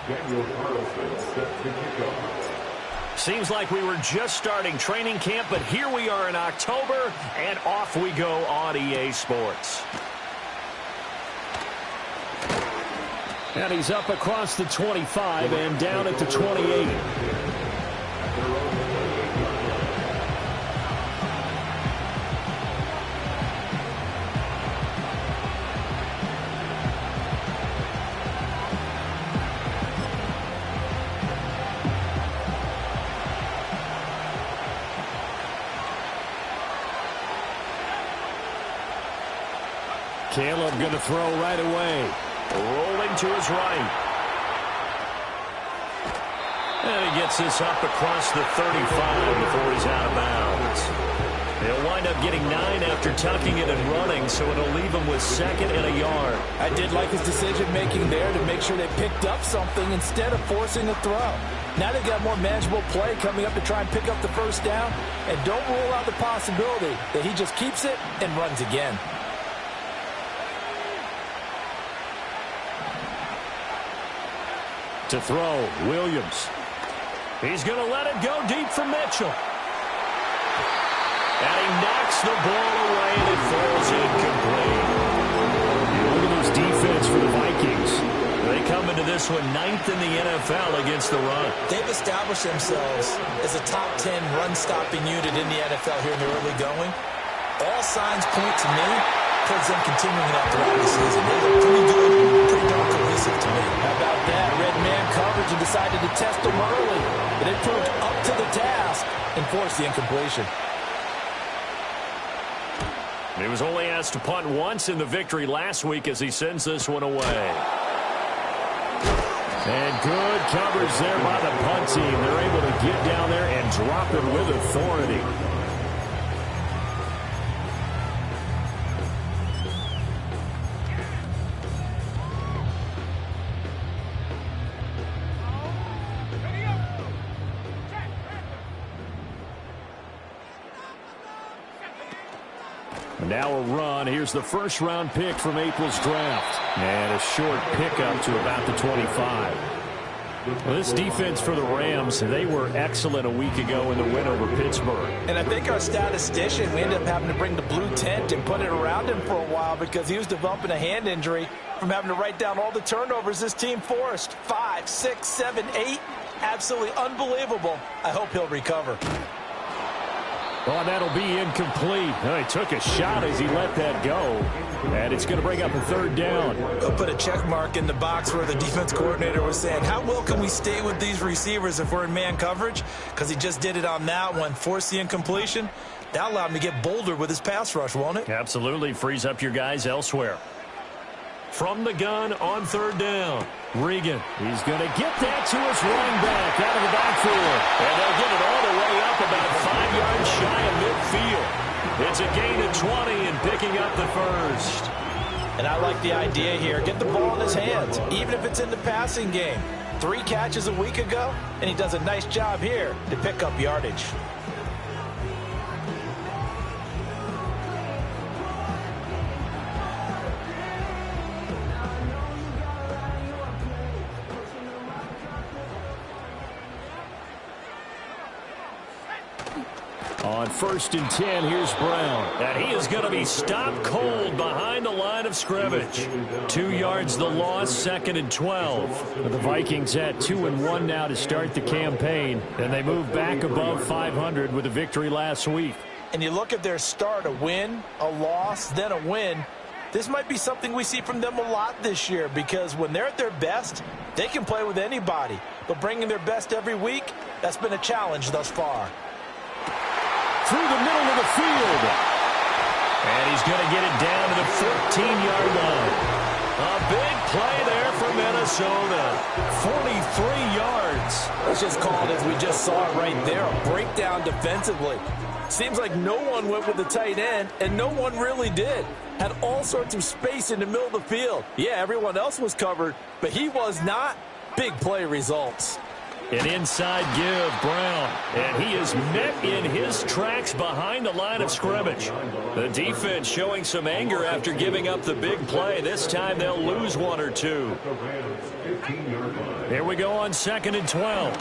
Daniel Carlson set to kick off. Seems like we were just starting training camp, but here we are in October, and off we go on EA Sports. And he's up across the 25 and down at the 28. Caleb going to throw right away. Rolling to his right. And he gets this up across the 35 before he's out of bounds. He'll wind up getting 9 after tucking it and running, so it'll leave him with 2nd and a yard. I did like his decision-making there to make sure they picked up something instead of forcing a throw. Now they've got more manageable play coming up to try and pick up the first down, and don't rule out the possibility that he just keeps it and runs again. To throw, Williams. He's going to let it go deep for Mitchell. And he knocks the ball away, and it falls incomplete. Look at this defense for the Vikings. They come into this one 9th in the NFL against the run. They've established themselves as a top 10 run-stopping unit in the NFL here in the early going. All signs point to me towards them continuing that throughout the season. They look pretty good, pretty darn cohesive to me. How about that? Red man coverage and decided to test them early. But it proved up to the task and forced the incompletion. He was only asked to punt once in the victory last week as he sends this one away. And good coverage there by the punt team. They're able to get down there and drop it with authority. Now a run. Here's the first-round pick from April's draft. And a short pickup to about the 25. Well, this defense for the Rams, they were excellent a week ago in the win over Pittsburgh. And I think our statistician, we ended up having to bring the blue tent and put it around him for a while because he was developing a hand injury from having to write down all the turnovers this team forced. 5, 6, 7, 8. Absolutely unbelievable. I hope he'll recover. Well, that'll be incomplete. He took a shot as he let that go. And it's going to bring up a 3rd down. They'll put a check mark in the box where the defense coordinator was saying, how well can we stay with these receivers if we're in man coverage? Because he just did it on that one, forced the incompletion. That allowed him to get bolder with his pass rush, won't it? Absolutely. Frees up your guys elsewhere. From the gun on 3rd down. Regan. He's going to get that to his running back out of the backfield. And they'll get it all the way up about 5 yards shy of midfield. It's a gain of 20 and picking up the first. And I like the idea here. Get the ball in his hands, even if it's in the passing game. 3 catches a week ago, and he does a nice job here to pick up yardage. On 1st and 10, here's Brown. And he is going to be stopped cold behind the line of scrimmage. 2 yards the loss, 2nd and 12. The Vikings at 2-1 now to start the campaign. And they move back above 500 with a victory last week. And you look at their start, a win, a loss, then a win. This might be something we see from them a lot this year because when they're at their best, they can play with anybody. But bringing their best every week, that's been a challenge thus far. Through the middle of the field. And he's going to get it down to the 14-yard line. A big play there for Minnesota. 43 yards. Let's just call it as we just saw it right there. A breakdown defensively. Seems like no one went with the tight end, and no one really did. Had all sorts of space in the middle of the field. Yeah, everyone else was covered, but he was not. Big play results. An inside give, Brown. And he is met in his tracks behind the line of scrimmage. The defense showing some anger after giving up the big play. This time they'll lose one or two. Here we go on 2nd and 12.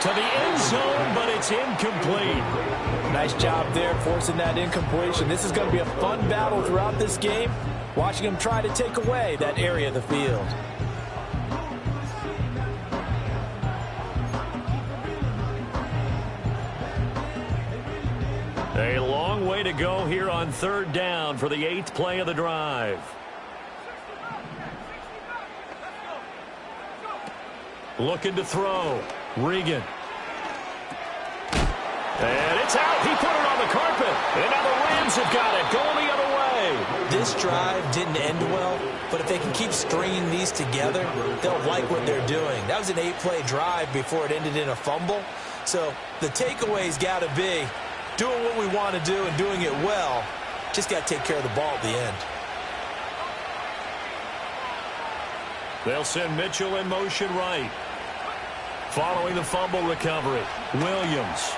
To the end zone, but it's incomplete. Nice job there forcing that incompletion. This is going to be a fun battle throughout this game, watching him try to take away that area of the field. A long way to go here on 3rd down for the 8th play of the drive. Looking to throw. Regan. And it's out. He put it on the carpet. And now the Rams have got it. Going the other way. This drive didn't end well, but if they can keep stringing these together, they'll like what they're doing. That was an 8-play drive before it ended in a fumble. So the takeaway's got to be doing what we want to do and doing it well. Just got to take care of the ball at the end. They'll send Mitchell in motion right. Following the fumble recovery, Williams.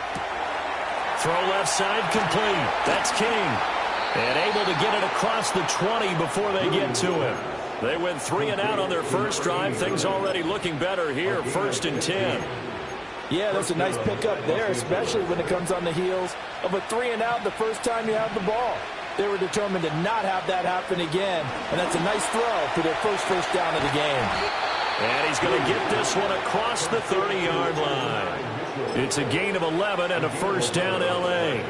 Throw left side complete. That's King. And able to get it across the 20 before they get to him. They went 3 and out on their first drive. Things already looking better here. 1st and 10. Yeah, that's a nice pickup there, especially when it comes on the heels of a 3 and out the first time you have the ball. They were determined to not have that happen again, and that's a nice throw for their first down of the game. And he's going to get this one across the 30-yard line. It's a gain of 11 and a 1st down, L.A.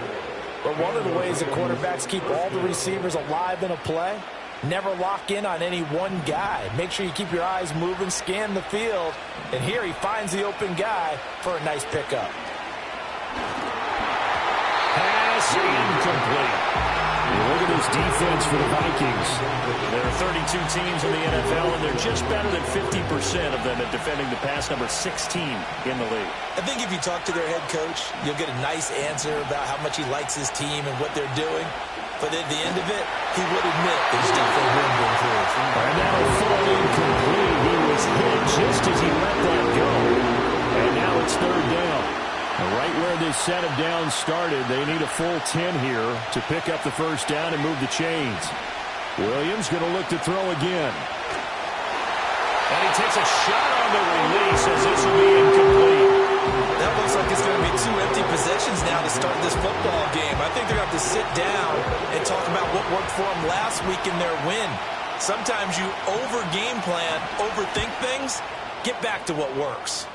But one of the ways the quarterbacks keep all the receivers alive in a play, never lock in on any one guy. Make sure you keep your eyes moving, scan the field, and here he finds the open guy for a nice pickup. Pass incomplete. Look at this defense for the Vikings. There are 32 teams in the NFL, and they're just better than 50% of them at defending the pass, number 16 in the league. I think if you talk to their head coach, you'll get a nice answer about how much he likes his team and what they're doing. But at the end of it, he would admit there's definitely room to improve. And that'll fall incomplete. He was hit just as he let that go. And now it's 3rd down. Right where this set of downs started, they need a full 10 here to pick up the 1st down and move the chains. Williams going to look to throw again. And he takes a shot on the release as this will be incomplete. That looks like it's going to be 2 empty possessions now to start this football game. I think they're going to have to sit down and talk about what worked for them last week in their win. Sometimes you over-game plan, overthink things, get back to what works.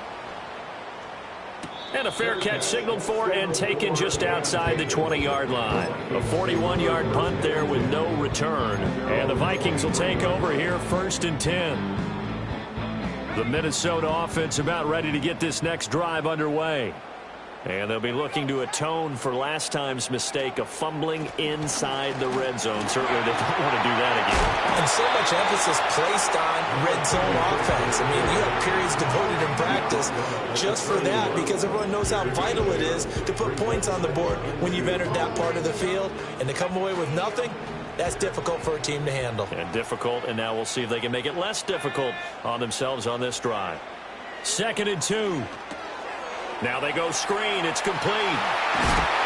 And a fair catch signaled for and taken just outside the 20-yard line. A 41-yard punt there with no return. And the Vikings will take over here 1st and 10. The Minnesota offense about ready to get this next drive underway. And they'll be looking to atone for last time's mistake of fumbling inside the red zone. Certainly they don't want to do that again. And so much emphasis placed on red zone offense. I mean, you have periods devoted in practice just for that because everyone knows how vital it is to put points on the board when you've entered that part of the field. And to come away with nothing, that's difficult for a team to handle. And difficult, and now we'll see if they can make it less difficult on themselves on this drive. 2nd and 2. Now they go screen. It's complete.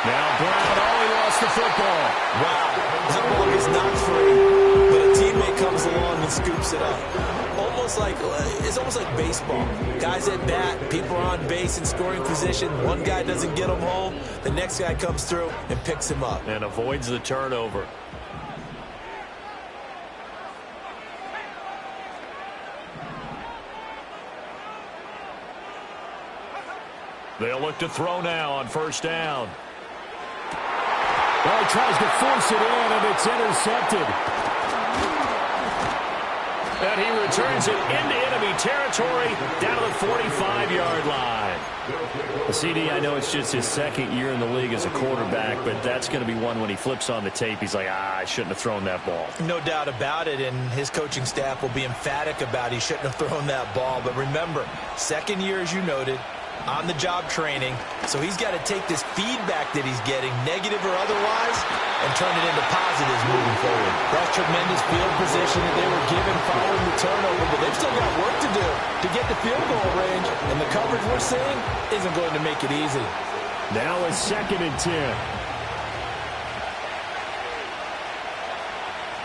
Now Brown, he lost the football. Wow, that ball is not free, but a teammate comes along and scoops it up. It's almost like baseball. Guys at bat, people are on base in scoring position. One guy doesn't get him home. The next guy comes through and picks him up. And avoids the turnover. They'll look to throw now on 1st down. Well, he tries to force it in, and it's intercepted. And he returns it into enemy territory down to the 45-yard line. CD, I know it's just his 2nd year in the league as a quarterback, but that's going to be one when he flips on the tape. He's like, I shouldn't have thrown that ball. No doubt about it, and his coaching staff will be emphatic about he shouldn't have thrown that ball. But remember, 2nd year, as you noted, On-the-job training, so he's got to take this feedback that he's getting, negative or otherwise, and turn it into positives moving forward. That's tremendous field position that they were given following the turnover, but they've still got work to do to get the field goal range, and the coverage we're seeing isn't going to make it easy. Now a 2nd and 10.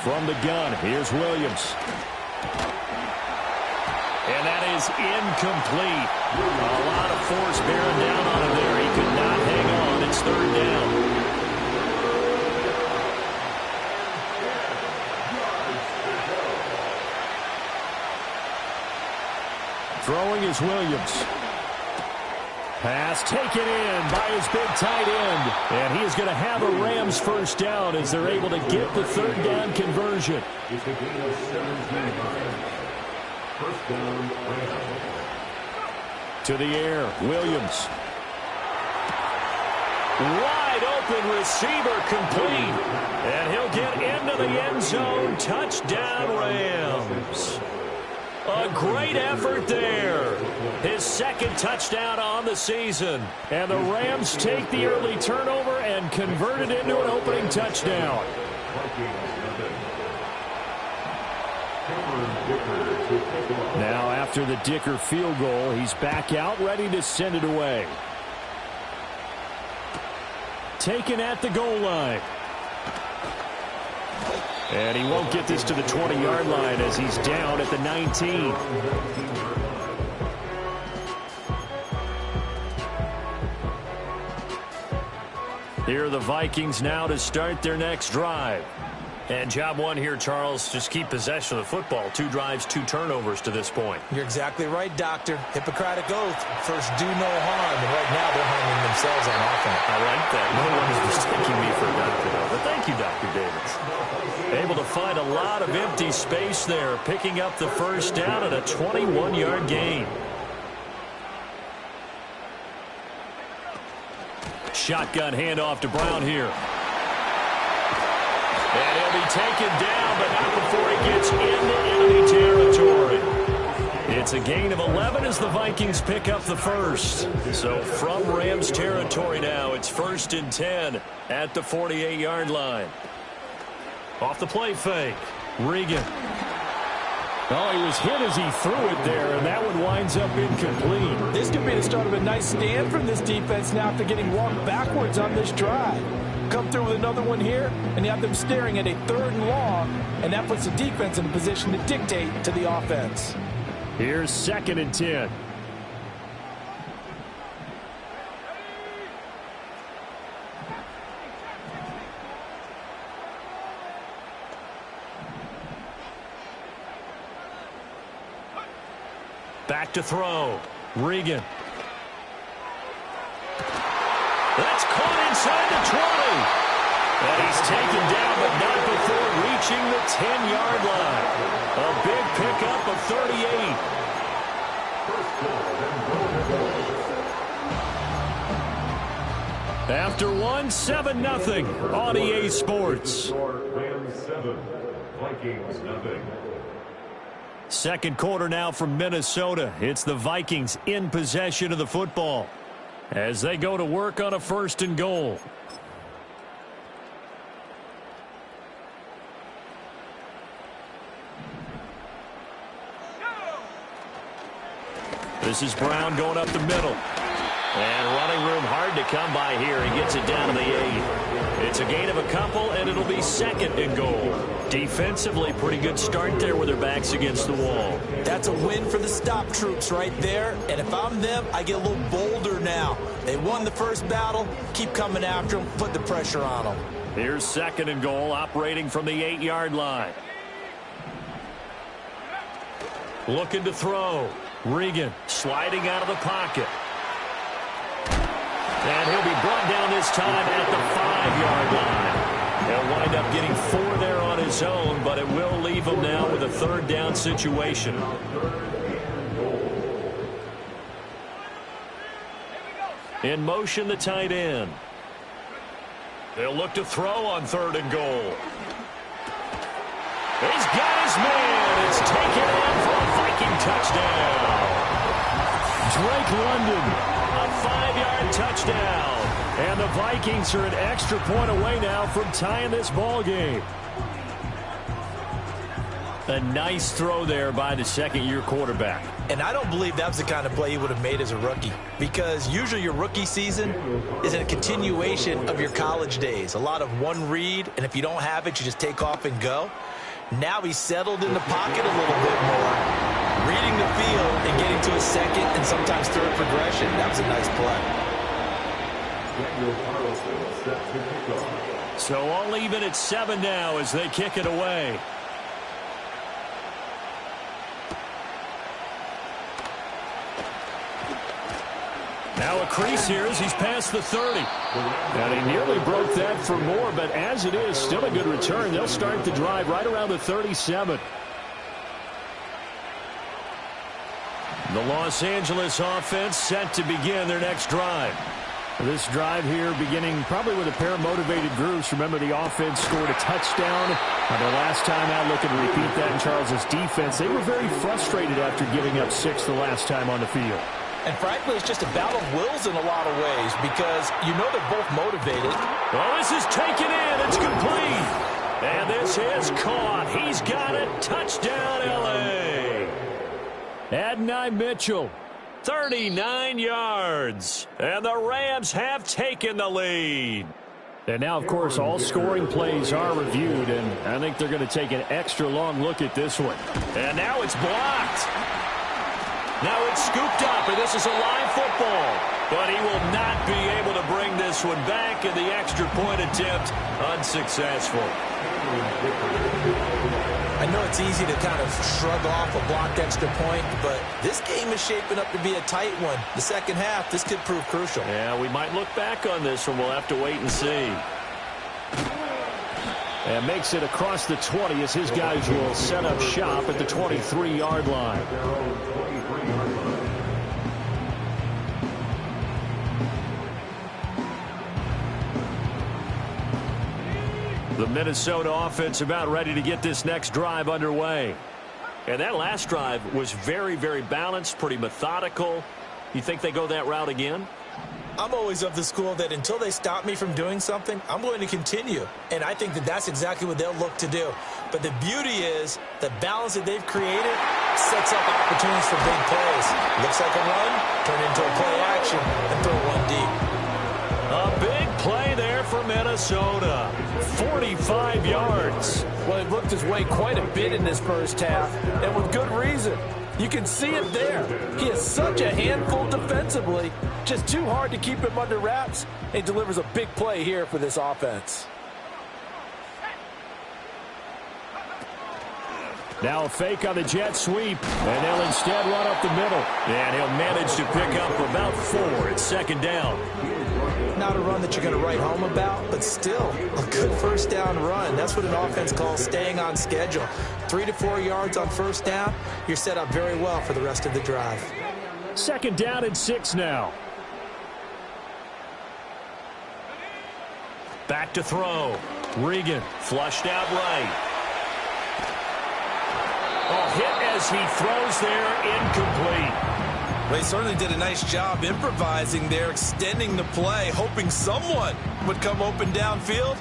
From the gun, here's Williams. And that is incomplete. A lot of force bearing down on him there. He could not hang on. It's 3rd down. Throwing is Williams. Pass taken in by his big tight end. And he is going to have a Rams 1st down as they're able to get the 3rd down conversion. It's a gain of 17. 1st down, Rams. To the air, Williams. Wide open receiver complete. And he'll get into the end zone. Touchdown, Rams. A great effort there. His 2nd touchdown on the season. And the Rams take the early turnover and convert it into an opening touchdown. Now after the Dicker field goal, he's back out ready to send it away. Taken at the goal line. And he won't get this to the 20-yard line as he's down at the 19. Here are the Vikings now to start their next drive. And job one here, Charles, just keep possession of the football. 2 drives, 2 turnovers to this point. You're exactly right, Doctor. Hippocratic oath. First, do no harm. And right now, they're harming themselves on offense. I like that. No one is mistaking me for a doctor, though. But thank you, Dr. Davis. Able to find a lot of empty space there, picking up the 1st down at a 21-yard gain. Shotgun handoff to Brown here. And he'll be taken down, but not before he gets into enemy territory. It's a gain of 11 as the Vikings pick up the 1st. So from Rams territory now, it's 1st and 10 at the 48-yard line. Off the play fake, Regan. Oh, he was hit as he threw it there, and that one winds up incomplete. This could be the start of a nice stand from this defense now after getting walked backwards on this drive. Come through with another one here, and you have them staring at a 3rd and long, and that puts the defense in a position to dictate to the offense. Here's 2nd and 10. Back to throw. Regan. That's caught inside the 20. And he's taken down, but not before reaching the 10-yard line. A big pickup of 38. After 1, 7-0 on EA Sports. Rams 7, Vikings nothing. 2nd quarter now from Minnesota. It's the Vikings in possession of the football as they go to work on a 1st and goal. This is Brown going up the middle. And running room hard to come by here. He gets it down to the 8. It's a gain of a couple, and it'll be 2nd and goal. Defensively, pretty good start there with their backs against the wall. That's a win for the stop troops right there. And if I'm them, I get a little bolder now. They won the 1st battle. Keep coming after them. Put the pressure on them. Here's 2nd and goal, operating from the 8-yard line. Looking to throw. Regan sliding out of the pocket. And he'll be brought down this time at the 5-yard line. He'll wind up getting 4 there on his own, but it will leave him now with a 3rd down situation. In motion, the tight end. They'll look to throw on 3rd and goal. He's got his man. It's taken in for a Viking touchdown. Drake London 5-yard touchdown. And the Vikings are an extra point away now from tying this ball game. A nice throw there by the second-year quarterback. And I don't believe that was the kind of play he would have made as a rookie, because usually your rookie season is a continuation of your college days. A lot of one read, and if you don't have it, you just take off and go. Now he's settled in the pocket a little bit more, reading the field and getting to a second and sometimes third progression. That was a nice play. So all even at 7 now as they kick it away. Now a crease here as he's past the 30. And he nearly broke that for more, but as it is, still a good return. They'll start the drive right around the 37. The Los Angeles offense set to begin their next drive. This drive here beginning probably with a pair of motivated groups. Remember, the offense scored a touchdown. The last time out, looking to repeat that in Charles' defense. They were very frustrated after giving up 6 the last time on the field. And frankly, it's just a battle of wills in a lot of ways, because you know they're both motivated. Oh, this is taken in. It's complete. And this is caught. He's got it. Touchdown, L.A. Adonai Mitchell, 39 yards. And the Rams have taken the lead. And now, of course, all scoring plays are reviewed, and I think they're going to take an extra long look at this one. And now it's blocked. Now it's scooped up, and this is a live football. But he will not be able to bring this one back, and the extra point attempt unsuccessful. I know it's easy to kind of shrug off a blocked extra point, but this game is shaping up to be a tight one. The second half, this could prove crucial. Yeah, we might look back on this one. We'll have to wait and see. And makes it across the 20 as his guys will set up shop at the 23-yard line. The Minnesota offense about ready to get this next drive underway. And that last drive was very, very balanced, pretty methodical. You think they go that route again? I'm always of the school that until they stop me from doing something, I'm going to continue. And I think that that's exactly what they'll look to do. But the beauty is the balance that they've created sets up opportunities for big plays. Looks like a run, turn into a play action, and throw one deep. A big play there for Minnesota. 45 yards. Well, he looked his way quite a bit in this first half, and with good reason. You can see it there. He is such a handful defensively. Just too hard to keep him under wraps. He delivers a big play here for this offense. Now a fake on the jet sweep, and they'll instead run up the middle. And he'll manage to pick up about 4 at second down. Not a run that you're going to write home about, but still a good first down run. That's what an offense calls staying on schedule. 3 to 4 yards on first down, you're set up very well for the rest of the drive. Second down and 6 now. Back to throw. Regan flushed out right. Oh, hit as he throws there, incomplete. Well, he certainly did a nice job improvising there, extending the play, hoping someone would come open downfield,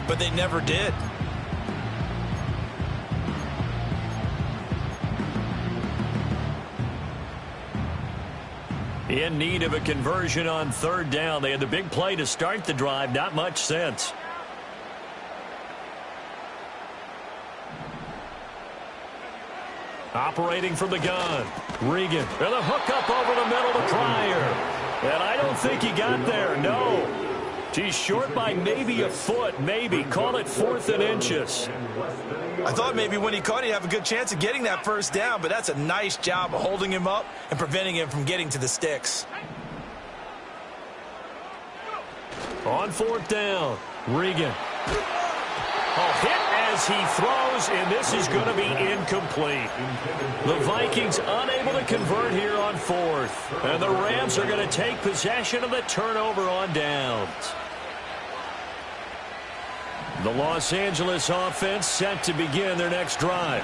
but they never did. In need of a conversion on third down. They had the big play to start the drive. Not much sense. Operating from the gun. Regan. And a hook up over the middle to Pryor. And I don't think he got there. No. He's short by maybe a foot. Maybe. Call it 4th and inches. I thought maybe when he caught, he'd have a good chance of getting that first down, but that's a nice job of holding him up and preventing him from getting to the sticks. On 4th down. Regan. Oh, hit as he throws, and this is going to be incomplete. The Vikings unable to convert here on 4th. And the Rams are going to take possession of the turnover on downs. The Los Angeles offense set to begin their next drive.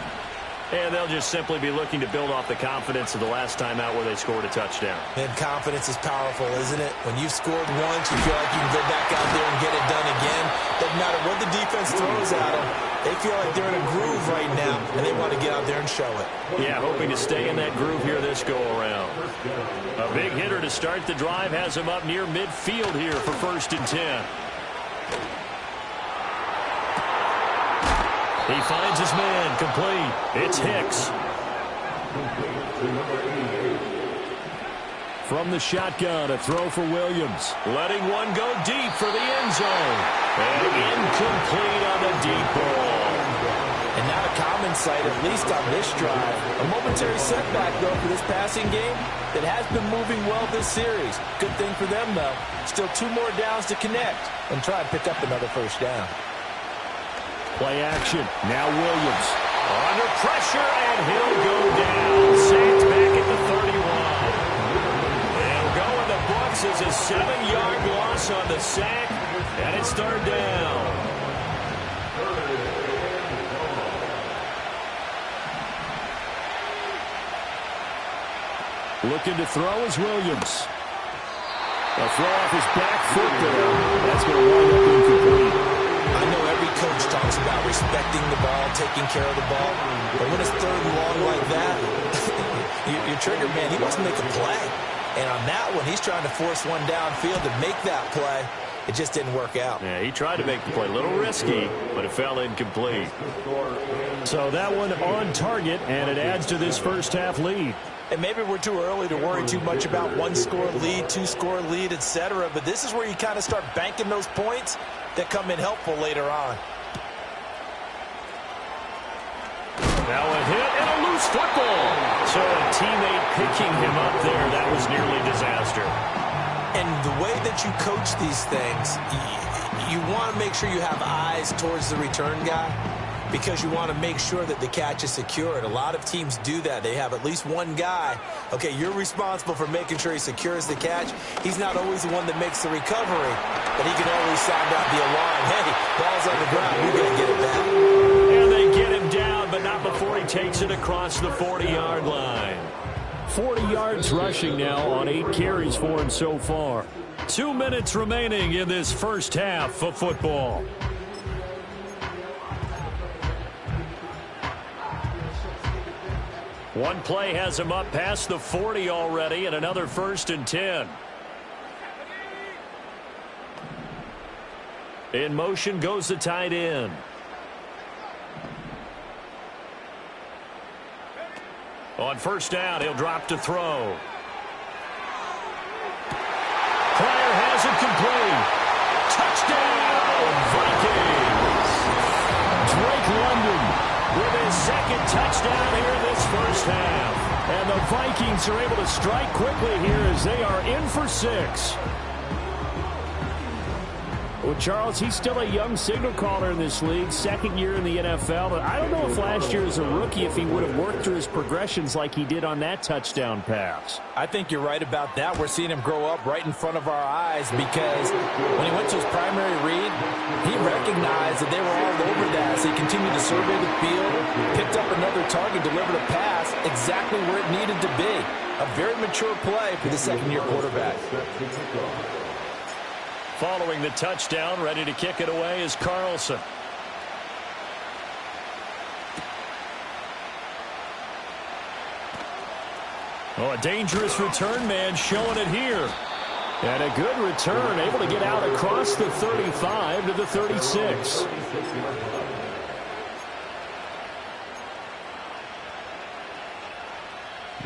And they'll just simply be looking to build off the confidence of the last time out where they scored a touchdown. And confidence is powerful, isn't it? When you've scored once, you feel like you can go back out there and get it done again. Doesn't matter what the defense throws at them. They feel like they're in a groove right now, and they want to get out there and show it. Yeah, hoping to stay in that groove here this go-around. A big hitter to start the drive has him up near midfield here for 1st and 10. He finds his man, complete. It's Hicks. From the shotgun, a throw for Williams. Letting one go deep for the end zone. And incomplete on the deep ball. And not a common sight, at least on this drive. A momentary setback, though, for this passing game that has been moving well this series. Good thing for them, though. Still 2 more downs to connect and try and pick up another 1st down. Play action. Now Williams. Under pressure, and he'll go down. Sacked back at the 31. They'll go in the books as a 7-yard loss on the sack, and it's 3rd down. Looking to throw is Williams. A throw off his back foot there. That's going to wind up incomplete. I know every coach talks about respecting the ball, taking care of the ball, but when it's 3rd and long like that, your trigger man, he wants to make a play. And on that one, he's trying to force one downfield to make that play. It just didn't work out. Yeah, he tried to make the play. A little risky, but it fell incomplete. So that one on target, and it adds to this 1st half lead. And maybe we're too early to worry too much about 1-score lead, 2-score lead, etc. But this is where you kind of start banking those points that come in helpful later on. Now a hit and a loose football. So a teammate picking him up there, that was nearly disaster. And the way that you coach these things, you want to make sure you have eyes towards the return guy, because you want to make sure that the catch is secured. A lot of teams do that. They have at least one guy. Okay, you're responsible for making sure he secures the catch. He's not always the one that makes the recovery, but he can always sound out the alarm. Hey, ball's on the ground. We're going to get it back. And they get him down, but not before he takes it across the 40-yard line. 40 yards rushing now on 8 carries for him so far. 2 minutes remaining in this 1st half of football. One play has him up past the 40 already, and another 1st and 10. In motion goes the tight end. On 1st down, he'll drop to throw. Pryor has it complete. Touchdown, Vikings! Drake London with his 2nd touchdown here in this 1st half. And the Vikings are able to strike quickly here as they are in for 6. Well, Charles, he's still a young signal caller in this league, 2nd year in the NFL. But I don't know if last year as a rookie, if he would have worked through his progressions like he did on that touchdown pass. I think you're right about that. We're seeing him grow up right in front of our eyes, because when he went to his primary read, he recognized that they were all over that. So he continued to survey the field, picked up another target, delivered a pass exactly where it needed to be. A very mature play for the 2nd-year quarterback. Following the touchdown, ready to kick it away is Carlson. Oh, a dangerous return man showing it here. And a good return, able to get out across the 35 to the 36.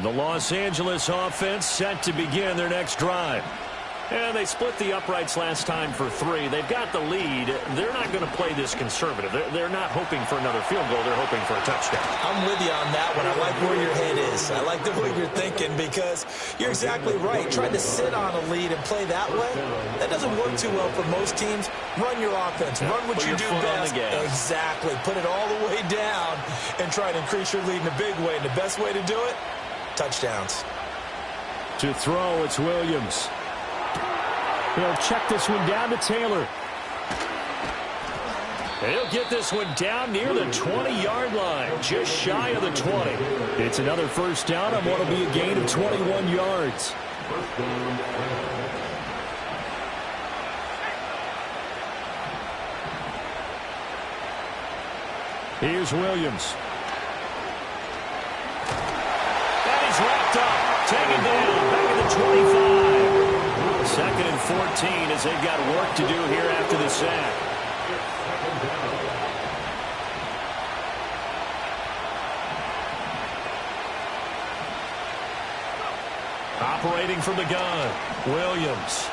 The Los Angeles offense set to begin their next drive. And they split the uprights last time for 3. They've got the lead. They're not going to play this conservative. They're not hoping for another field goal. They're hoping for a touchdown. I'm with you on that one. I like where your head is. I like the way you're thinking, because you're exactly right. Trying to sit on a lead and play that way, that doesn't work too well for most teams. Run your offense. Run what you do best. Exactly. Put it all the way down and try to increase your lead in a big way. And the best way to do it, touchdowns. To throw, it's Williams. He'll check this one down to Taylor. He'll get this one down near the 20-yard line, just shy of the 20. It's another first down on what will be a gain of 21 yards. First down. Here's Williams. And he's wrapped up. Taken down. Back at the 25. Second and 14 as they've got work to do here after the sack. Operating from the gun, Williams.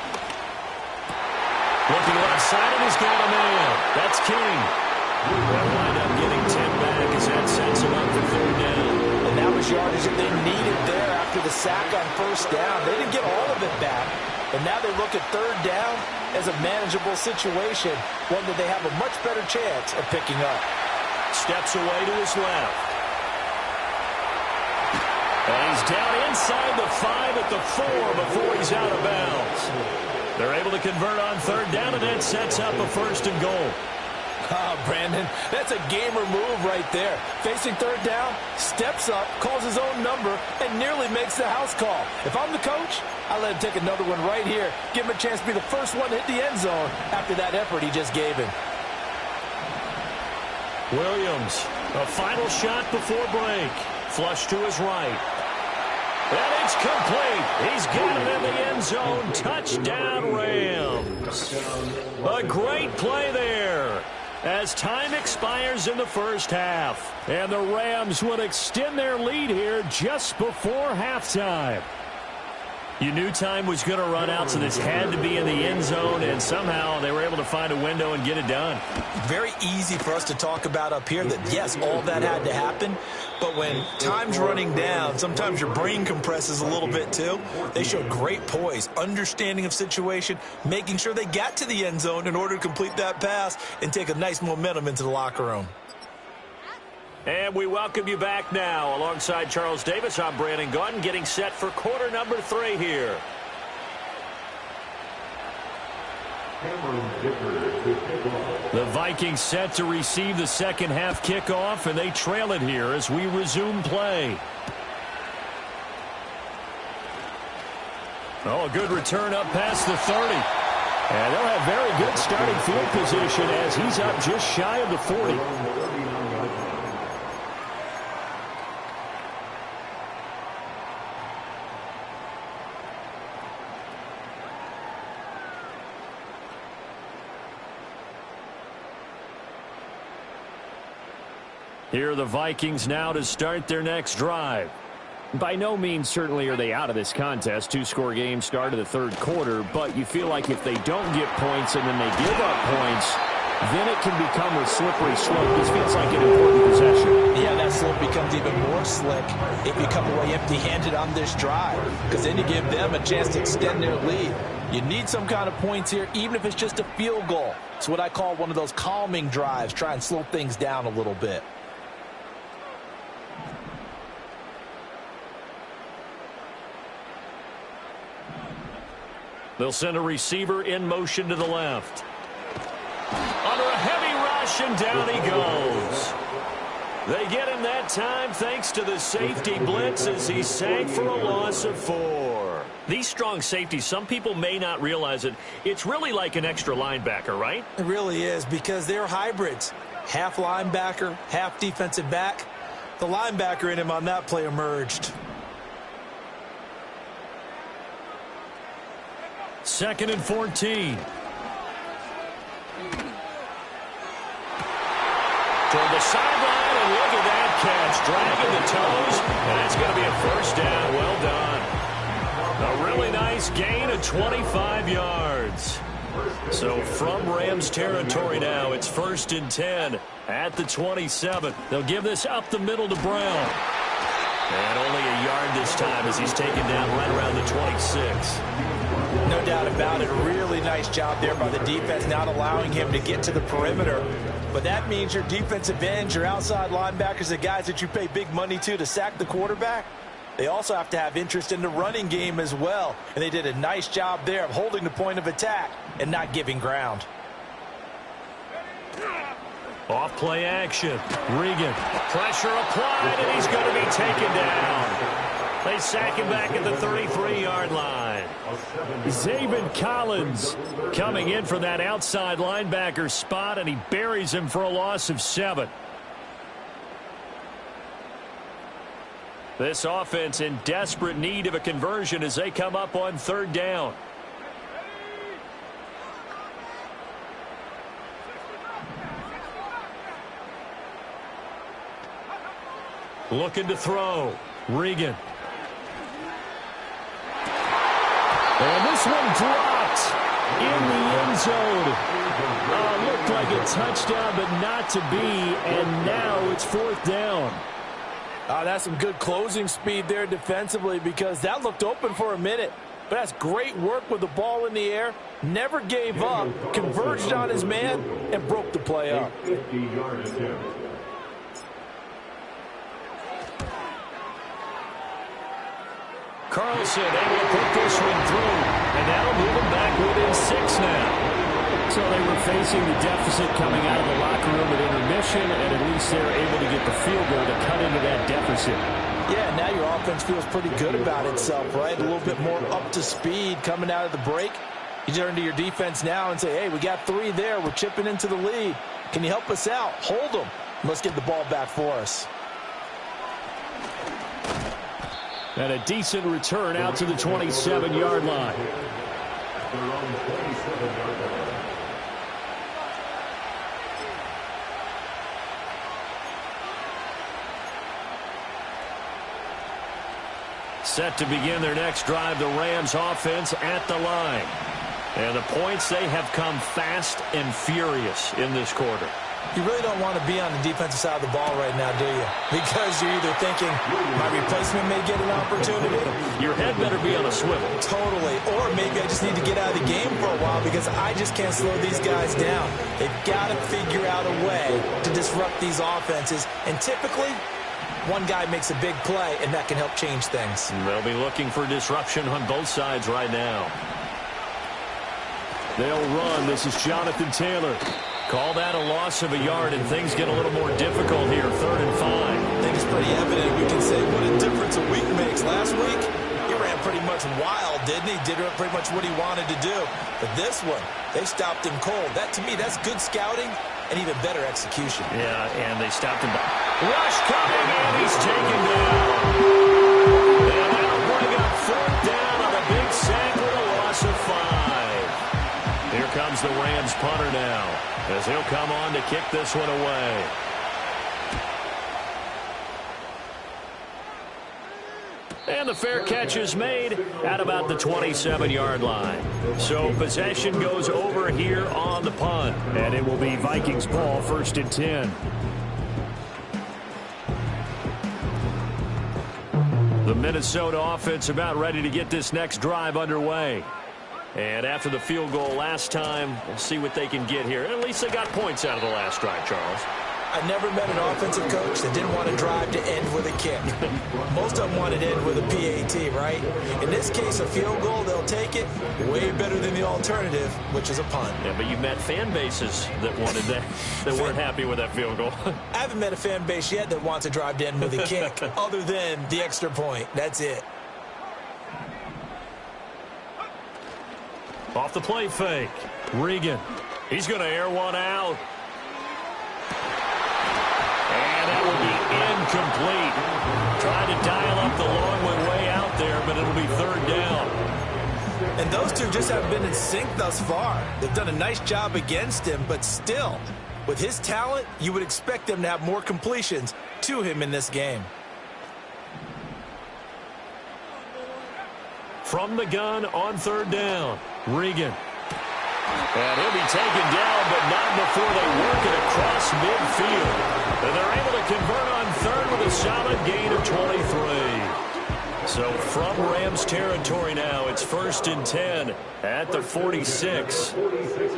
Looking left side, and he's got a man. That's King. They'll wind up getting 10 back as that sets him up for third down. And that was yardage that they needed there after the sack on first down. They didn't get all of it back. And now they look at third down as a manageable situation, one that they have a much better chance of picking up. Steps away to his left. And he's down inside the 5 at the 4 before he's out of bounds. They're able to convert on third down, and that sets up a first and goal. Oh, Brandon, that's a gamer move right there. Facing third down, steps up, calls his own number, and nearly makes the house call. If I'm the coach, I let him take another one right here. Give him a chance to be the first one to hit the end zone after that effort he just gave him. Williams, a final shot before break. Flush to his right. And it's complete. He's got it in the end zone. Touchdown, Rams. A great play there as time expires in the first half. And the Rams would extend their lead here just before halftime. You knew time was going to run out, so this had to be in the end zone, and somehow they were able to find a window and get it done. Very easy for us to talk about up here that, yes, all that had to happen, but when time's running down, sometimes your brain compresses a little bit too. They showed great poise, understanding of situation, making sure they got to the end zone in order to complete that pass and take a nice momentum into the locker room. And we welcome you back now. Alongside Charles Davis, I'm Brandon Gaudin, getting set for quarter number 3 here. The Vikings set to receive the second half kickoff, and they trail it here as we resume play. Oh, a good return up past the 30. And they'll have very good starting field position as he's up just shy of the 40. Here are the Vikings now to start their next drive. By no means certainly are they out of this contest. 2-score game start of the third quarter, but you feel like if they don't get points and then they give up points, then it can become a slippery slope. This feels like an important possession. Yeah, that slope becomes even more slick if you come away empty-handed on this drive, because then you give them a chance to extend their lead. You need some kind of points here, even if it's just a field goal. It's what I call one of those calming drives, try and slow things down a little bit. They'll send a receiver in motion to the left. Under a heavy rush, and down he goes. They get him that time thanks to the safety blitz as he sank for a loss of 4. These strong safeties, some people may not realize it. It's really like an extra linebacker, right? It really is, because they're hybrids. Half linebacker, half defensive back. The linebacker in him on that play emerged. Second and 14. Toward the sideline, and look at that catch. Dragging the toes, and that's going to be a first down. Well done. A really nice gain of 25 yards. So from Rams territory now, it's 1st and 10 at the 27. They'll give this up the middle to Brown. And only a yard this time as he's taken down right around the 26. No doubt about it. Really nice job there by the defense, not allowing him to get to the perimeter. But that means your defensive ends, your outside linebackers, the guys that you pay big money to sack the quarterback, they also have to have interest in the running game as well. And they did a nice job there of holding the point of attack and not giving ground. Off play action. Regan. Pressure applied, and he's going to be taken down. They sack him back at the 33-yard line. Zaven Collins coming in for that outside linebacker spot, and he buries him for a loss of 7. This offense in desperate need of a conversion as they come up on 3rd down. Looking to throw. Regan. And this one dropped in the end zone. Looked like a touchdown, but not to be. And now it's 4th down. That's some good closing speed there defensively, because that looked open for a minute. But that's great work with the ball in the air. Never gave up, converged on his man, and broke the play up. 50-yard attempt. Carlson able to put this one through, and that'll move them back within 6 now. So they were facing the deficit coming out of the locker room at intermission, and at least they're able to get the field goal to cut into that deficit. Yeah, now your offense feels pretty good about itself, right? A little bit more up to speed coming out of the break. You turn to your defense now and say, hey, we got 3 there. We're chipping into the lead. Can you help us out? Hold them. Let's get the ball back for us. And a decent return out to the 27-yard line. They're on the 27-yard line. Set to begin their next drive, the Rams offense at the line. And the points, they have come fast and furious in this quarter. You really don't want to be on the defensive side of the ball right now, do you? Because you're either thinking, my replacement may get an opportunity. Your head better be on a swivel. Totally. Or maybe I just need to get out of the game for a while because I just can't slow these guys down. They've got to figure out a way to disrupt these offenses. And typically, one guy makes a big play, and that can help change things. They'll be looking for disruption on both sides right now. They'll run. This is Jonathan Taylor. Call that a loss of a yard, and things get a little more difficult here. 3rd and 5. I think it's pretty evident. We can say what a difference a week makes. Last week, he ran pretty much wild, didn't he? Did pretty much what he wanted to do. But this one, they stopped him cold. That, to me, that's good scouting and even better execution. Yeah, and they stopped him. Rush coming, and he's taken down. And that'll bring up 4th down on a big sack with a loss of 5. Here comes the Rams punter now, as he'll come on to kick this one away. And the fair catch is made at about the 27-yard line. So possession goes over here on the punt. And it will be Vikings ball, 1st and 10. The Minnesota offense about ready to get this next drive underway. And after the field goal last time, we'll see what they can get here. At least they got points out of the last drive, Charles. I never met an offensive coach that didn't want a drive to end with a kick. Most of them wanted to end with a PAT, right? In this case, a field goal, they'll take it. Way better than the alternative, which is a punt. Yeah, but you met fan bases that wanted that, that weren't happy with that field goal. I haven't met a fan base yet that wants a drive to end with a kick, other than the extra point. That's it. Off the play fake. Regan. He's going to air one out. And that will be incomplete. Trying to dial up the long one way out there, but it'll be 3rd down. And those two just haven't been in sync thus far. They've done a nice job against him, but still, with his talent, you would expect them to have more completions to him in this game. From the gun on 3rd down, Regan. And he'll be taken down, but not before they work it across midfield. And they're able to convert on 3rd with a solid gain of 23. So from Rams territory now, it's 1st and 10 at the 46.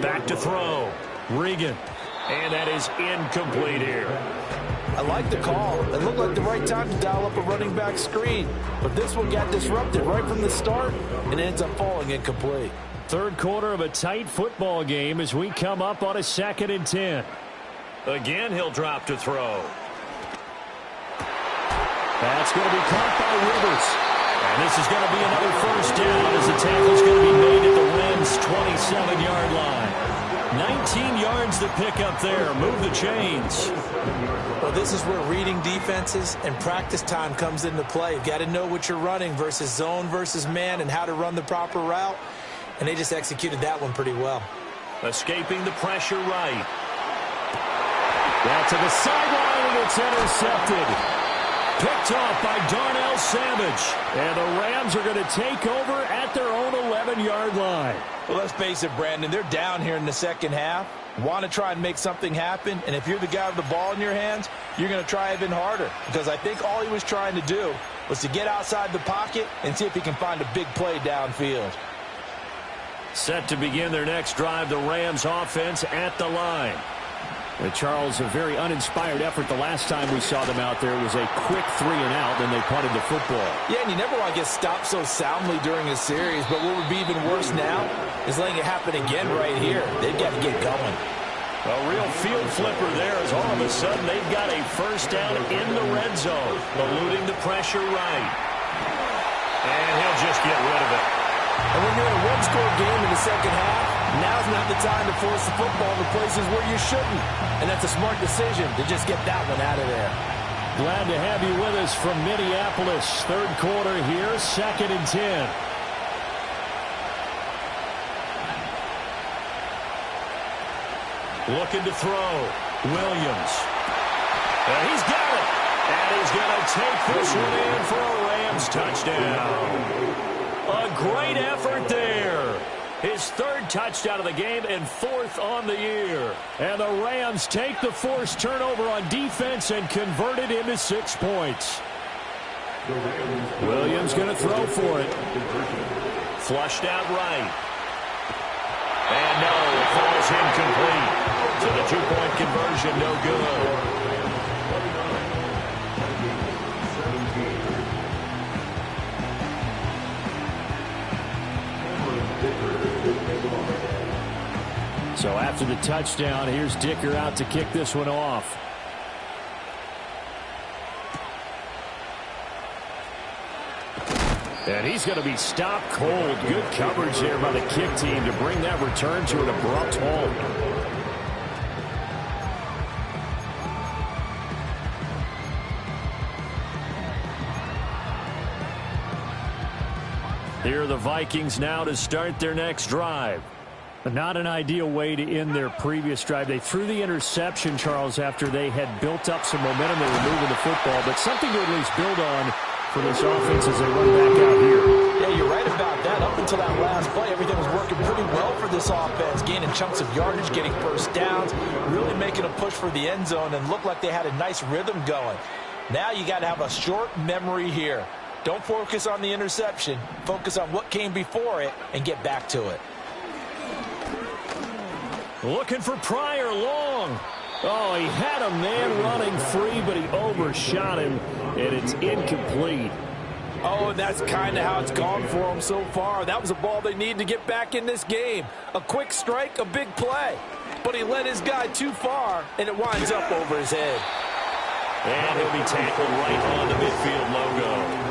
Back to throw. Regan. And that is incomplete here. I like the call. It looked like the right time to dial up a running back screen. But this one got disrupted right from the start and ends up falling incomplete. 3rd quarter of a tight football game as we come up on a 2nd and 10. Again, he'll drop to throw. That's going to be caught by Rivers. And this is going to be another first down as the tackle's going to be made at the Rams' 27-yard line. 19 yards to pick up there. Move the chains. Well, this is where reading defenses and practice time comes into play. You've got to know what you're running versus zone versus man and how to run the proper route. And they just executed that one pretty well. Escaping the pressure right. Back to the sideline, and it's intercepted. Picked off by Darnell Savage. And the Rams are going to take over at their own 11-yard line. Well, let's face it, Brandon, they're down here in the second half. Want to try and make something happen, and if you're the guy with the ball in your hands, you're going to try even harder. Because I think all he was trying to do was to get outside the pocket and see if he can find a big play downfield. Set to begin their next drive, the Rams offense at the line. Charles, a very uninspired effort the last time we saw them out there. It was a quick 3-and-out, then they punted the football. Yeah, and you never want to get stopped so soundly during a series, but what would be even worse now is letting it happen again right here. They've got to get going. A real field flipper there as all of a sudden they've got a first down in the red zone, eluding the pressure right. And he'll just get rid of it. And when you're in a one-score game in the second half, now's not the time to force the football to places where you shouldn't. And that's a smart decision to just get that one out of there. Glad to have you with us from Minneapolis. Third quarter here, 2nd and 10. Looking to throw. Williams. And he's got it. And he's going to take this one in for a Rams touchdown. A great effort there. His 3rd touchdown of the game and 4th on the year. And the Rams take the forced turnover on defense and convert it into 6 points. Williams going to throw for it. Flushed out right. And no, it falls incomplete. So the 2-point conversion no good. So after the touchdown, here's Dicker out to kick this one off. And he's going to be stopped cold. Good coverage there by the kick team to bring that return to an abrupt halt. Here are the Vikings now to start their next drive. Not an ideal way to end their previous drive. They threw the interception, Charles, after they had built up some momentum. They were moving the football, but something to at least build on for this offense as they run back out here. Yeah, you're right about that. Up until that last play, everything was working pretty well for this offense, gaining chunks of yardage, getting first downs, really making a push for the end zone, and looked like they had a nice rhythm going. Now you got to have a short memory here. Don't focus on the interception. Focus on what came before it and get back to it. Looking for Pryor long. Oh, he had a man running free, but he overshot him, and it's incomplete. Oh, and that's kind of how it's gone for him so far. That was a ball they need to get back in this game. A quick strike, a big play. But he led his guy too far, and it winds up over his head. And he'll be tackled right on the midfield logo.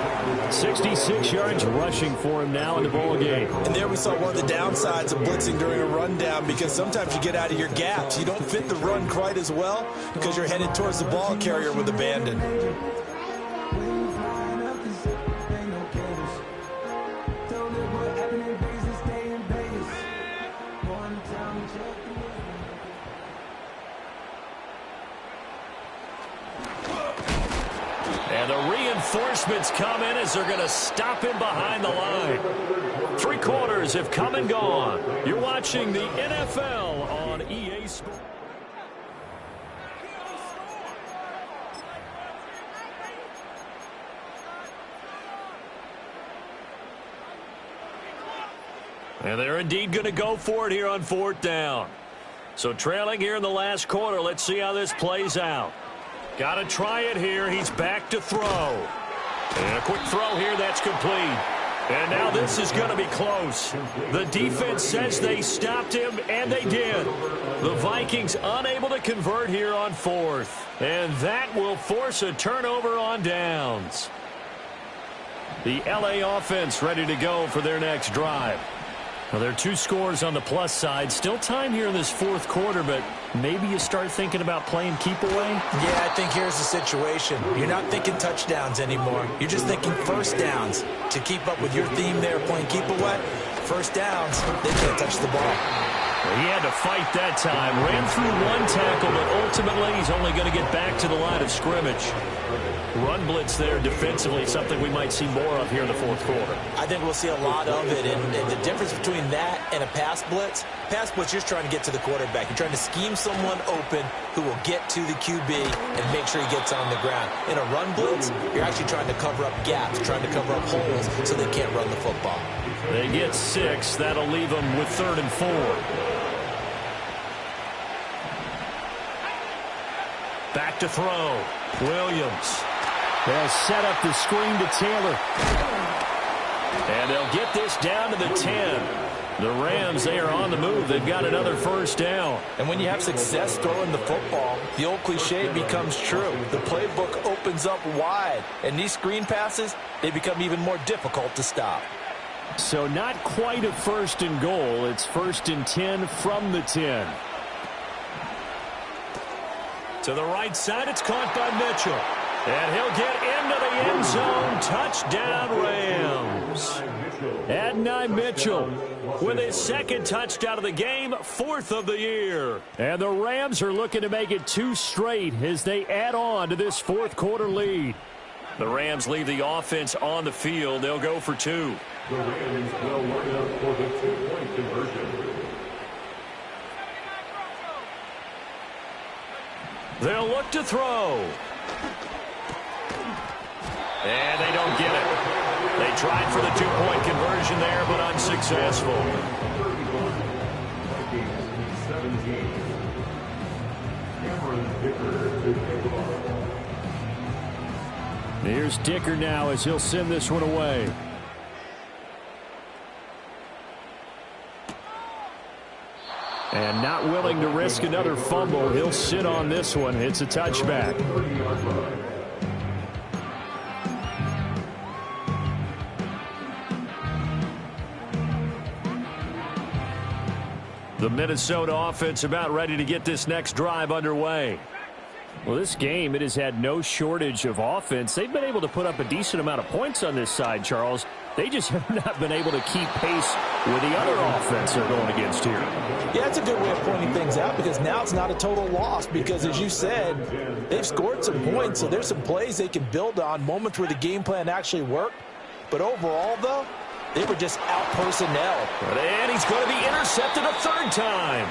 66 yards rushing for him now in the ball game. And there we saw one of the downsides of blitzing during a rundown, because sometimes you get out of your gaps. You don't fit the run quite as well because you're headed towards the ball carrier with abandon. And the reinforcements come in as they're going to stop him behind the line. 3 quarters have come and gone. You're watching the NFL on EA Sports. And they're indeed going to go for it here on 4th down. So trailing here in the last quarter, let's see how this plays out. Got to try it here. He's back to throw. And a quick throw here. That's complete. And now this is going to be close. The defense says they stopped him, and they did. The Vikings unable to convert here on fourth. And that will force a turnover on downs. The LA offense ready to go for their next drive. Well, there are 2 scores on the plus side. Still time here in this fourth quarter, but maybe you start thinking about playing keep away? Yeah, I think here's the situation. You're not thinking touchdowns anymore. You're just thinking first downs. To keep up with your theme there, playing keep away, first downs, they can't touch the ball. Well, he had to fight that time. Ran through 1 tackle, but ultimately he's only going to get back to the line of scrimmage. Run blitz there defensively, something we might see more of here in the fourth quarter. I think we'll see a lot of it, and the difference between that and a pass blitz, you're just trying to get to the quarterback. You're trying to scheme someone open who will get to the QB and make sure he gets on the ground. In a run blitz, you're actually trying to cover up gaps, trying to cover up holes so they can't run the football. They get 6. That'll leave them with 3rd and 4. Back to throw. Williams. They'll set up the screen to Taylor. And they'll get this down to the 10. The Rams, they are on the move. They've got another first down. And when you have success throwing the football, the old cliche becomes true. The playbook opens up wide. And these screen passes, they become even more difficult to stop. So not quite a 1st and goal. It's 1st and 10 from the 10. To the right side, it's caught by Mitchell. And he'll get into the end zone. Touchdown, Rams. Adonai Mitchell with his 2nd touchdown of the game, 4th of the year. And the Rams are looking to make it 2 straight as they add on to this fourth quarter lead. The Rams leave the offense on the field. They'll go for 2. The Rams will line up for the 2-point conversion. They'll look to throw. And they don't get it. They tried for the 2-point conversion there, but unsuccessful. 17. Cameron Dicker to kick off. Here's Dicker now as he'll send this one away. And not willing to risk another fumble. He'll sit on this one. It's a touchback. The Minnesota offense about ready to get this next drive underway. Well, this game, it has had no shortage of offense. They've been able to put up a decent amount of points on this side, Charles. They just have not been able to keep pace with the other offense they're going against here. Yeah, it's a good way of pointing things out because now it's not a total loss because, as you said, they've scored some points, so there's some plays they can build on, moments where the game plan actually worked. But overall, though, they were just out-personnel. And he's going to be intercepted a 3rd time.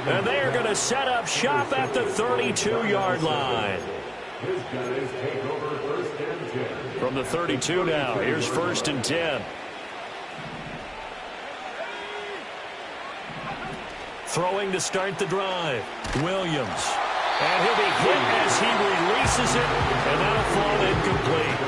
And they're going to set up shop at the 32-yard line. His guys take over 1st and 10. From the 32 now, here's 1st and 10. Throwing to start the drive. Williams. And he'll be hit as he releases it, and that'll fall incomplete.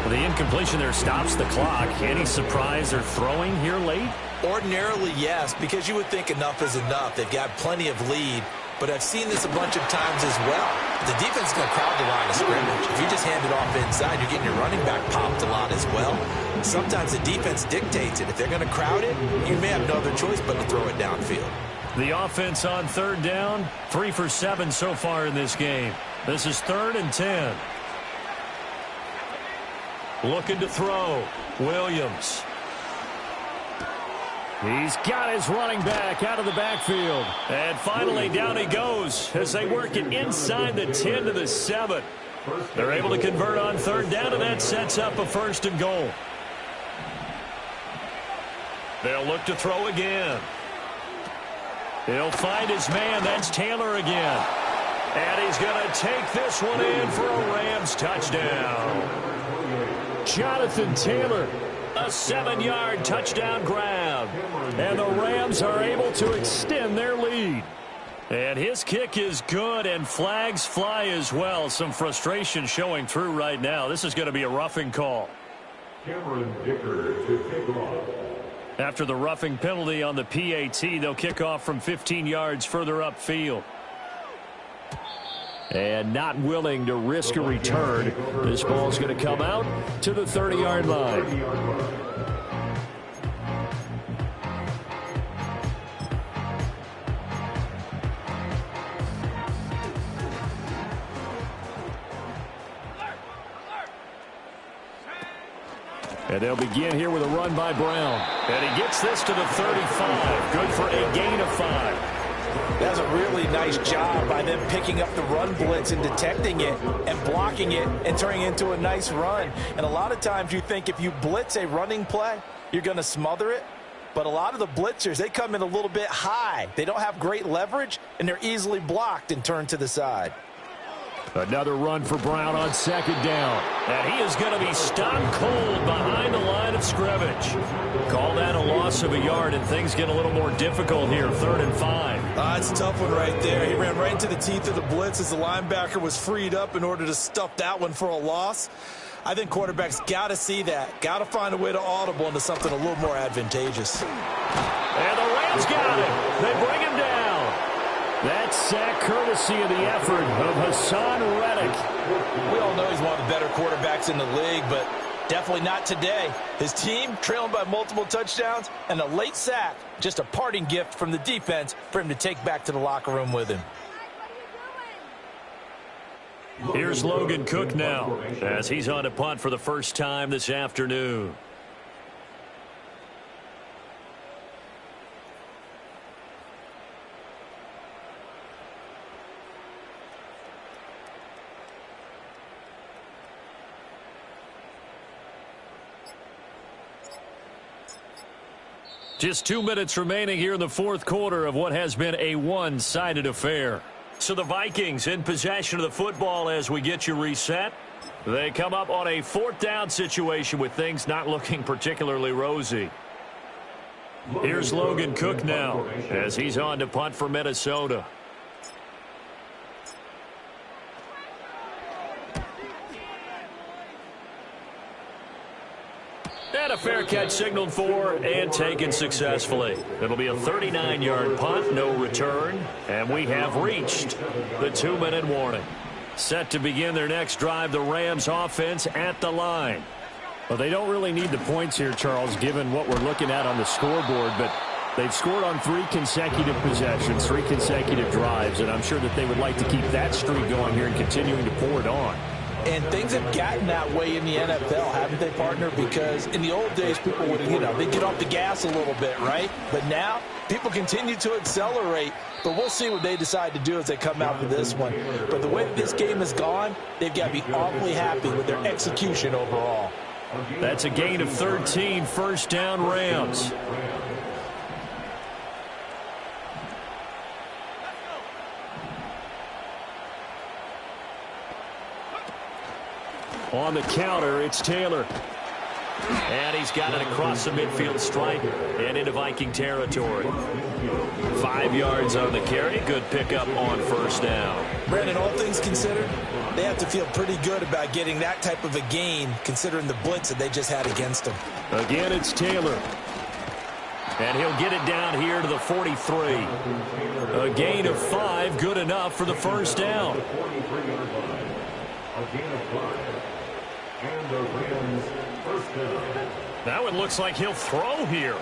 The incompletion there stops the clock. Any surprise they're throwing here late? Ordinarily, yes, because you would think enough is enough. They've got plenty of lead, but I've seen this a bunch of times as well. The defense is going to crowd the line of scrimmage. If you just hand it off inside, you're getting your running back popped a lot as well. Sometimes the defense dictates it. If they're going to crowd it, you may have no other choice but to throw it downfield. The offense on 3rd down, 3 for 7 so far in this game. This is 3rd and 10. Looking to throw. Williams. He's got his running back out of the backfield. And finally down he goes as they work it inside the 10 to the 7. They're able to convert on 3rd down, and that sets up a 1st and goal. They'll look to throw again. He'll find his man. That's Taylor again. And he's going to take this one in for a Rams touchdown. Jonathan Taylor. A 7-yard touchdown grab. And the Rams are able to extend their lead. And his kick is good, and flags fly as well. Some frustration showing through right now. This is going to be a roughing call. Cameron Dicker to kick off. After the roughing penalty on the PAT, they'll kick off from 15 yards further upfield. And not willing to risk a return, this ball's going to come out to the 30-yard line. And they'll begin here with a run by Brown. And he gets this to the 35. Good for a gain of 5. That's a really nice job by them picking up the run blitz and detecting it and blocking it and turning it into a nice run. And a lot of times you think if you blitz a running play, you're going to smother it. But a lot of the blitzers, they come in a little bit high. They don't have great leverage, and they're easily blocked and turned to the side. Another run for Brown on second down. And he is going to be stopped cold behind the line of scrimmage. Call that a loss of a yard, and things get a little more difficult here, 3rd and 5. It's a tough one right there. He ran right into the teeth of the blitz as the linebacker was freed up in order to stuff that one for a loss. I think quarterbacks got to see that. Got to find a way to audible into something a little more advantageous. And the Rams got it. They bring him down. That sack courtesy of the effort of Hassan Reddick. We all know he's one of the better quarterbacks in the league, but definitely not today. His team trailing by multiple touchdowns and a late sack. Just a parting gift from the defense for him to take back to the locker room with him. Here's Logan Cook now as he's on a punt for the first time this afternoon. Just 2 minutes remaining here in the fourth quarter of what has been a one-sided affair. So the Vikings in possession of the football as we get you reset. They come up on a 4th down situation with things not looking particularly rosy. Here's Logan Cook now as he's on to punt for Minnesota. And a fair catch signaled for and taken successfully. It'll be a 39-yard punt, no return, and we have reached the 2-minute warning. Set to begin their next drive, the Rams offense at the line. Well, they don't really need the points here, Charles, given what we're looking at on the scoreboard, but they've scored on 3 consecutive possessions, 3 consecutive drives, and I'm sure that they would like to keep that streak going here and continuing to pour it on. And things have gotten that way in the NFL, haven't they, partner? Because in the old days, people would, they'd get off the gas a little bit, right? But now, people continue to accelerate. But we'll see what they decide to do as they come out for this one. But the way that this game has gone, they've got to be awfully happy with their execution overall. That's a gain of 13, first down Rams. On the counter, it's Taylor. And he's got it across the midfield stripe and into Viking territory. 5 yards on the carry. Good pickup on first down. Brandon, all things considered, they have to feel pretty good about getting that type of a gain considering the blitz that they just had against them. Again, it's Taylor. And he'll get it down here to the 43. A gain of 5, good enough for the first down. A gain of 5. And the Rams first down. That one looks like he'll throw here.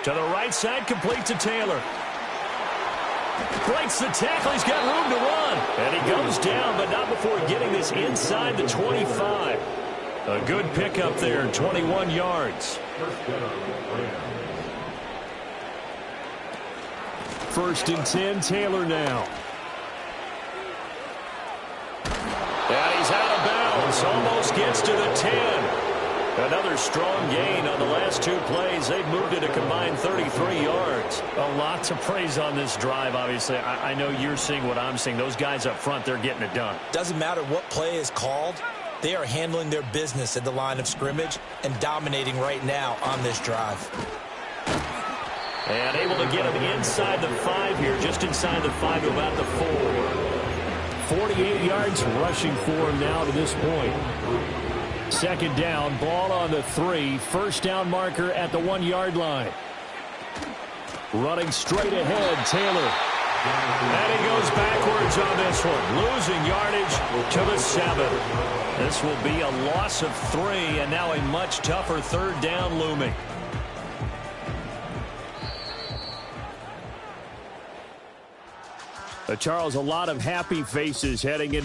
To the right side, complete to Taylor. Breaks the tackle, he's got room to run. And he goes down, but not before getting this inside the 25. A good pickup there, 21 yards. First down, Rams. 1st and 10, Taylor now. And he's out of bounds, almost gets to the 10. Another strong gain on the last 2 plays. They've moved it a combined 33 yards. A lot to praise on this drive, obviously. I know you're seeing what I'm seeing. Those guys up front, they're getting it done. Doesn't matter what play is called. They are handling their business at the line of scrimmage and dominating right now on this drive. And able to get him inside the 5 here, just inside the 5 to about the 4. 48 yards rushing for him now to this point. second down, ball on the 3. First down marker at the 1-yard line. Running straight ahead, Taylor. And he goes backwards on this one, losing yardage to the 7. This will be a loss of 3, and now a much tougher third down looming. Charles, a lot of happy faces heading into